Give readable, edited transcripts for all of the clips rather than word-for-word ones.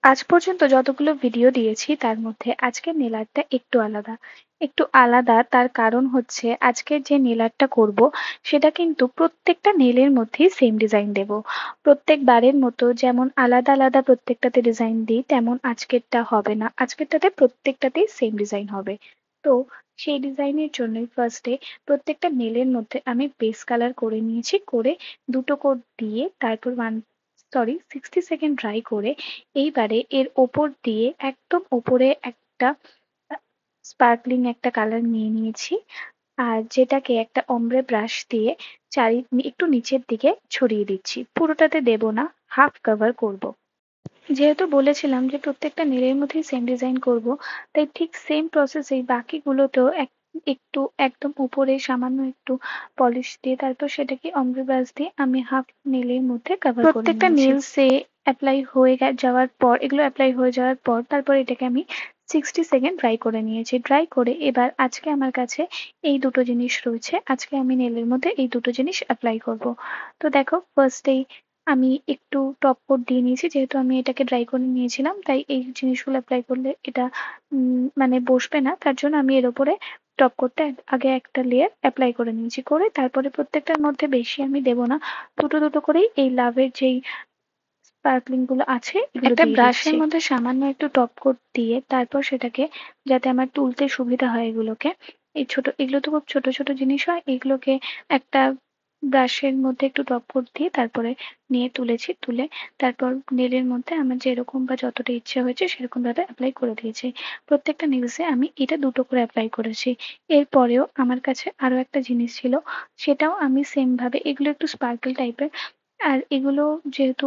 আজ পর্যন্ত যতগুলো ভিডিও দিয়েছি তার মধ্যে আজকের নেল আর্টটা একটু আলাদা। একটু আলাদা তার কারণ হচ্ছে আজকের যে নেল আর্টটা করবো সেটা কিন্তু প্রত্যেকটা নেলের মধ্যেই সেম ডিজাইন দেবো। প্রত্যেকবারের মতো যেমন আলাদা আলাদা প্রত্যেকটাতে ডিজাইন দিই তেমন আজকেরটা হবে না। আজকেরটাতে প্রত্যেকটাতেই সেম ডিজাইন হবে। তো সেই ডিজাইনের জন্যই ফার্স্টে প্রত্যেকটা নেলের মধ্যে আমি বেস কালার করে নিয়েছি, করে দুটো কোট দিয়ে তারপর 60 সেকেন্ড ড্রাই করে এইবারে এর ওপর দিয়ে একদম ওপরে একটা স্পার্কলিং একটা কালার নিয়ে নিয়েছি, আর যেটাকে একটা ombre ব্রাশ দিয়ে একটু নিচের দিকে ছড়িয়ে দিচ্ছি, পুরোটাতে দেব না, হাফ কভার করব। যেহেতু বলেছিলাম যে প্রত্যেকটা নেলের মধ্যেই সেম ডিজাইন করব, তাই ঠিক সেম প্রসেসেই বাকিগুলোতেও একটু একদম উপরে সামান্য একটু পলিশ দিয়ে তারপর সেটাকে ombre ব্রাশ দিয়ে আমি হাফ নেলের মধ্যে কভার করে প্রত্যেকটা নিয়েছি। নেলসে অ্যাপ্লাই হয়ে যাওয়ার পর, এগুলো অ্যাপ্লাই হয়ে যাওয়ার পর তারপর এটাকে আমি 60 সেকেন্ড ড্রাই করে নিয়েছি। ড্রাই করে এবার আজকে আমার কাছে এই দুটো জিনিস রয়েছে, আজকে আমি নেলের মধ্যে এই দুটো জিনিস অ্যাপ্লাই করব। তো দেখো, ফার্স্টেই আমি একটু টপ কোট দিয়ে নিয়েছি, যেহেতু আমি এটাকে ড্রাই করে নিয়েছিলাম তাই এই জিনিসগুলো অ্যাপ্লাই করলে এটা মানে বসবে না, তার জন্য আমি এর উপরে টপ কোটটা আগে একটা লেয়ার অ্যাপ্লাই করে নিয়েছি, করে তারপরে প্রত্যেকটার মধ্যে বেশি আমি দেবো না, দুটো দুটো করেই এই লাভের যেই স্পার্কলিং গুলো আছে এগুলো একটা ব্রাশের মধ্যে সামান্য একটু টপ কোট দিয়ে তারপর সেটাকে, যাতে আমার তুলতে সুবিধা হয় এগুলোকে, এগুলো তো খুব ছোট ছোট জিনিস হয়, এগুলোকে একটা ব্রাশের মধ্যে একটু টপ কোট দিয়ে তারপরে নিয়ে তুলেছি, তুলে তারপর নেলের মধ্যে আমার যেরকম বা যতটা ইচ্ছে হয়েছে সেরকম ভাবে অ্যাপ্লাই করে দিয়েছি। প্রত্যেকটা নেলসে আমি এটা দুটো করে অ্যাপ্লাই করেছি। এরপরেও আমার কাছে আরো একটা জিনিস ছিল, সেটাও আমি সেম ভাবে, এগুলো একটু স্পার্কেল টাইপের, আর এগুলো যেহেতু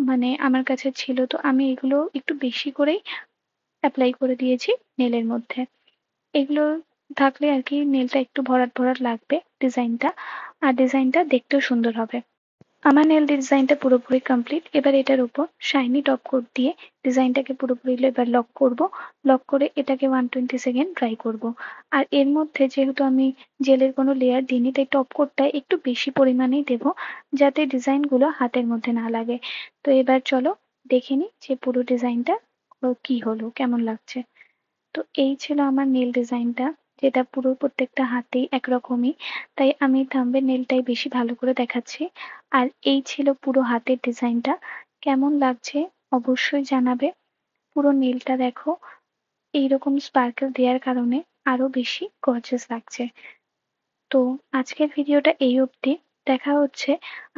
মানে আমার কাছে ছিল তো আমি এগুলো একটু বেশি করেই অ্যাপ্লাই করে দিয়েছি নেলের মধ্যে। এগুলো থাকলে আর কি নেলটা একটু ভরাট ভরাট লাগবে ডিজাইনটা, আর ডিজাইনটা দেখতেও সুন্দর হবে। আমার নেল ডিজাইনটা পুরোপুরি কমপ্লিট। এবার এটার উপর শাইনি টপ কোট দিয়ে ডিজাইনটাকে পুরোপুরি এবার লক করব। লক করে এটাকে 120 সেকেন্ড ড্রাই করব। আর এর মধ্যে যেহেতু আমি জেলের কোনো লেয়ার দিইনি তাই টপ কোটটা একটু বেশি পরিমাণেই দেব, যাতে ডিজাইনগুলো হাতের মধ্যে না লাগে। তো এবার চলো দেখে নিই যে পুরো ডিজাইনটা কি হলো, কেমন লাগছে। তো এই ছিল আমার নেল ডিজাইনটা, যেটা পুরো প্রত্যেকটা হাতেই একরকমই, তাই আমি থাম্বনেলটাই বেশি ভালো করে দেখাচ্ছি। আর এই ছিল পুরো হাতের ডিজাইনটা, কেমন লাগছে অবশ্যই জানাবে। পুরো নেলটা দেখো, এইরকম স্পার্কেল দেওয়ার কারণে আরো বেশি গর্জিয়াস লাগছে। তো আজকের ভিডিওটা এই অবধি, দেখা হচ্ছে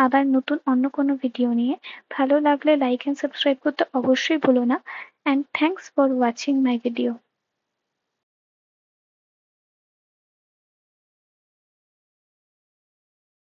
আবার নতুন অন্য কোনো ভিডিও নিয়ে। ভালো লাগলে লাইক এন্ড সাবস্ক্রাইব করতে অবশ্যই ভুলো না। And thanks for watching my video.